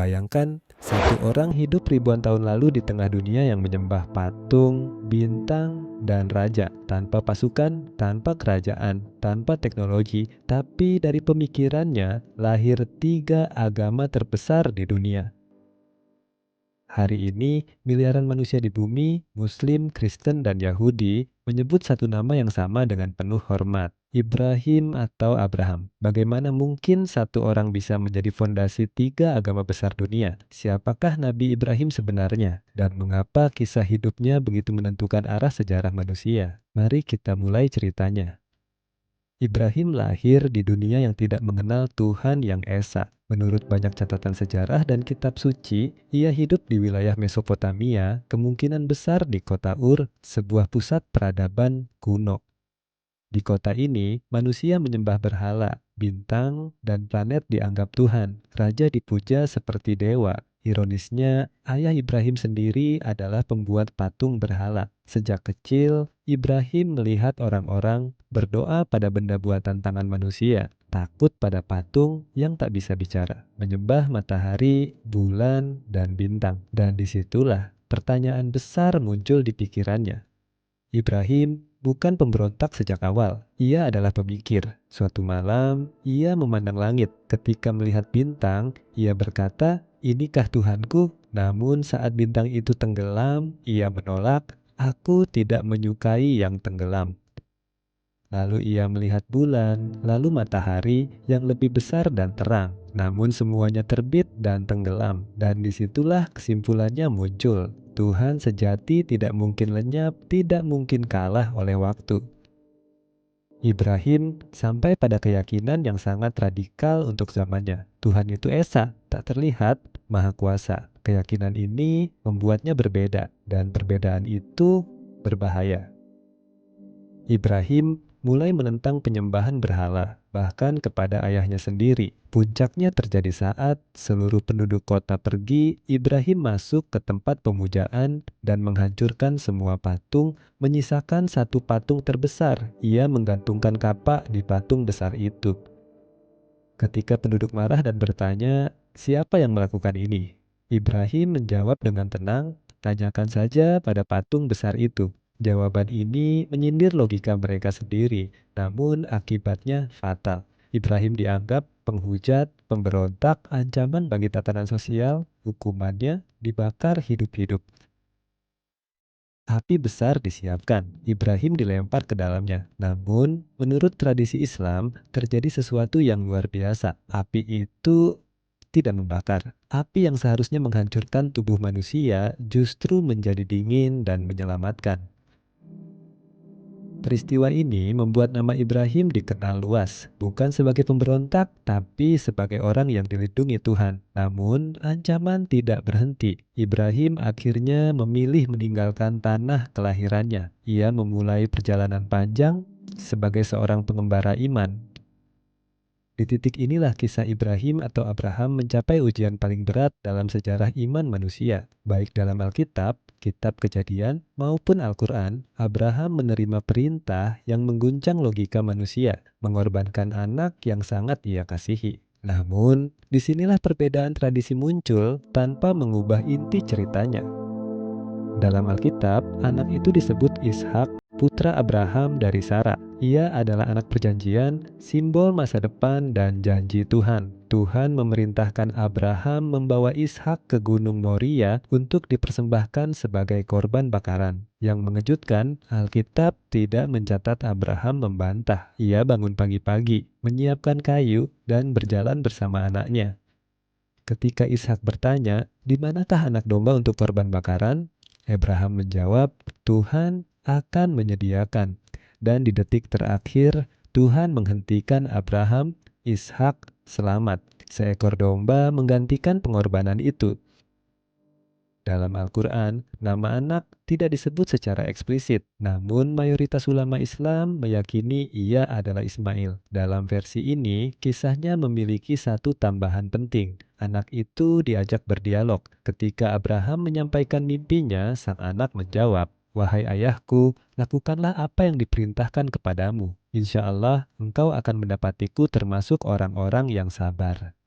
Bayangkan, satu orang hidup ribuan tahun lalu di tengah dunia yang menyembah patung, bintang, dan raja, tanpa pasukan, tanpa kerajaan, tanpa teknologi, tapi dari pemikirannya lahir tiga agama terbesar di dunia. Hari ini, miliaran manusia di bumi, Muslim, Kristen, dan Yahudi, menyebut satu nama yang sama dengan penuh hormat, Ibrahim atau Abraham. Bagaimana mungkin satu orang bisa menjadi fondasi tiga agama besar dunia? Siapakah Nabi Ibrahim sebenarnya? Dan mengapa kisah hidupnya begitu menentukan arah sejarah manusia? Mari kita mulai ceritanya. Ibrahim lahir di dunia yang tidak mengenal Tuhan yang esa. Menurut banyak catatan sejarah dan kitab suci, ia hidup di wilayah Mesopotamia, kemungkinan besar di kota Ur, sebuah pusat peradaban kuno. Di kota ini, manusia menyembah berhala, bintang, dan planet dianggap Tuhan. Raja dipuja seperti dewa. Ironisnya, ayah Ibrahim sendiri adalah pembuat patung berhala. Sejak kecil, Ibrahim melihat orang-orang berdoa pada benda buatan tangan manusia, takut pada patung yang tak bisa bicara, menyembah matahari, bulan, dan bintang. Dan disitulah pertanyaan besar muncul di pikirannya. Ibrahim bukan pemberontak sejak awal, ia adalah pemikir. Suatu malam, ia memandang langit. Ketika melihat bintang, ia berkata, "Inikah Tuhanku?" Namun saat bintang itu tenggelam, ia menolak, "Aku tidak menyukai yang tenggelam." Lalu ia melihat bulan, lalu matahari yang lebih besar dan terang. Namun semuanya terbit dan tenggelam. Dan disitulah kesimpulannya muncul. Tuhan sejati tidak mungkin lenyap, tidak mungkin kalah oleh waktu. Ibrahim sampai pada keyakinan yang sangat radikal untuk zamannya. Tuhan itu esa, tak terlihat, maha kuasa. Keyakinan ini membuatnya berbeda, dan perbedaan itu berbahaya. Ibrahim mulai menentang penyembahan berhala, bahkan kepada ayahnya sendiri. Puncaknya terjadi saat seluruh penduduk kota pergi, Ibrahim masuk ke tempat pemujaan dan menghancurkan semua patung, menyisakan satu patung terbesar. Ia menggantungkan kapak di patung besar itu. Ketika penduduk marah dan bertanya, "Siapa yang melakukan ini?" Ibrahim menjawab dengan tenang, "Tanyakan saja pada patung besar itu." Jawaban ini menyindir logika mereka sendiri, namun akibatnya fatal. Ibrahim dianggap penghujat, pemberontak, ancaman bagi tatanan sosial, hukumannya dibakar hidup-hidup. Api besar disiapkan, Ibrahim dilempar ke dalamnya. Namun, menurut tradisi Islam, terjadi sesuatu yang luar biasa. Api itu tidak membakar. Api yang seharusnya menghancurkan tubuh manusia justru menjadi dingin dan menyelamatkan. Peristiwa ini membuat nama Ibrahim dikenal luas, bukan sebagai pemberontak, tapi sebagai orang yang dilindungi Tuhan. Namun, ancaman tidak berhenti. Ibrahim akhirnya memilih meninggalkan tanah kelahirannya. Ia memulai perjalanan panjang sebagai seorang pengembara iman. Di titik inilah kisah Ibrahim atau Abraham mencapai ujian paling berat dalam sejarah iman manusia. Baik dalam Alkitab, Kitab Kejadian, maupun Al-Quran, Abraham menerima perintah yang mengguncang logika manusia, mengorbankan anak yang sangat ia kasihi. Namun, disinilah perbedaan tradisi muncul tanpa mengubah inti ceritanya. Dalam Alkitab, anak itu disebut Ishak, putra Abraham dari Sara. Ia adalah anak perjanjian, simbol masa depan dan janji Tuhan. Tuhan memerintahkan Abraham membawa Ishak ke Gunung Moria untuk dipersembahkan sebagai korban bakaran. Yang mengejutkan, Alkitab tidak mencatat Abraham membantah. Ia bangun pagi-pagi, menyiapkan kayu, dan berjalan bersama anaknya. Ketika Ishak bertanya, "Di manakah anak domba untuk korban bakaran?" Abraham menjawab, "Tuhan akan menyediakan." Dan di detik terakhir, Tuhan menghentikan Abraham, Ishak selamat. Seekor domba menggantikan pengorbanan itu. Dalam Al-Quran, nama anak tidak disebut secara eksplisit, namun mayoritas ulama Islam meyakini ia adalah Ismail. Dalam versi ini, kisahnya memiliki satu tambahan penting. Anak itu diajak berdialog. Ketika Abraham menyampaikan mimpinya, sang anak menjawab, "Wahai ayahku, lakukanlah apa yang diperintahkan kepadamu. Insya Allah, engkau akan mendapatiku termasuk orang-orang yang sabar."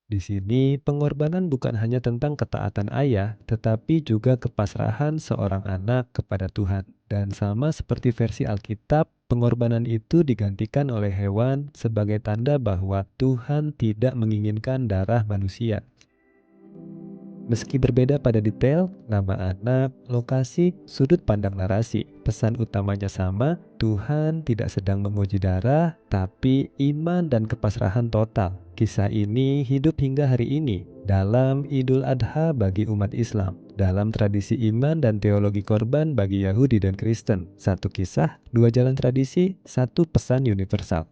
Di sini, pengorbanan bukan hanya tentang ketaatan ayah, tetapi juga kepasrahan seorang anak kepada Tuhan. Dan sama seperti versi Alkitab, pengorbanan itu digantikan oleh hewan sebagai tanda bahwa Tuhan tidak menginginkan darah manusia. Meski berbeda pada detail, nama anak, lokasi, sudut pandang narasi, pesan utamanya sama, Tuhan tidak sedang menguji darah, tapi iman dan kepasrahan total. Kisah ini hidup hingga hari ini dalam Idul Adha bagi umat Islam, dalam tradisi iman dan teologi korban bagi Yahudi dan Kristen. Satu kisah, dua jalan tradisi, satu pesan universal.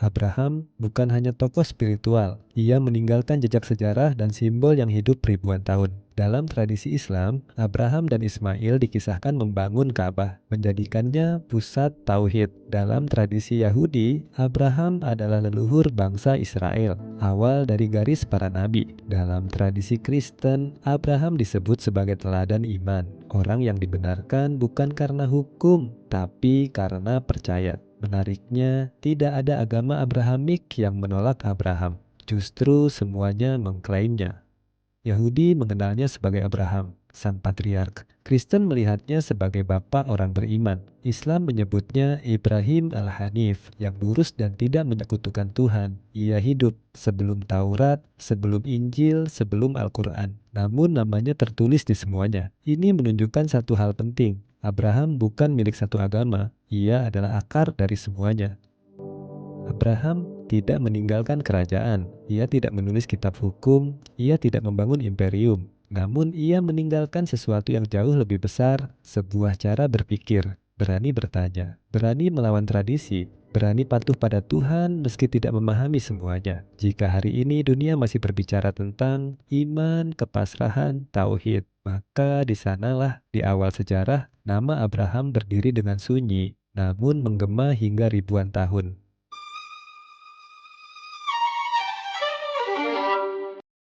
Abraham bukan hanya tokoh spiritual, ia meninggalkan jejak sejarah dan simbol yang hidup ribuan tahun. Dalam tradisi Islam, Abraham dan Ismail dikisahkan membangun Ka'bah, menjadikannya pusat tauhid. Dalam tradisi Yahudi, Abraham adalah leluhur bangsa Israel, awal dari garis para nabi. Dalam tradisi Kristen, Abraham disebut sebagai teladan iman, orang yang dibenarkan bukan karena hukum, tapi karena percaya. Menariknya, tidak ada agama Abrahamik yang menolak Abraham. Justru semuanya mengklaimnya. Yahudi mengenalnya sebagai Abraham, sang patriark. Kristen melihatnya sebagai bapak orang beriman. Islam menyebutnya Ibrahim al-Hanif, yang lurus dan tidak menyekutukan Tuhan. Ia hidup sebelum Taurat, sebelum Injil, sebelum Al-Quran. Namun namanya tertulis di semuanya. Ini menunjukkan satu hal penting. Abraham bukan milik satu agama, ia adalah akar dari semuanya. Abraham tidak meninggalkan kerajaan, ia tidak menulis kitab hukum, ia tidak membangun imperium. Namun ia meninggalkan sesuatu yang jauh lebih besar, sebuah cara berpikir, berani bertanya, berani melawan tradisi, berani patuh pada Tuhan meski tidak memahami semuanya. Jika hari ini dunia masih berbicara tentang iman, kepasrahan, tauhid, maka di sanalah di awal sejarah nama Abraham berdiri dengan sunyi, namun menggema hingga ribuan tahun.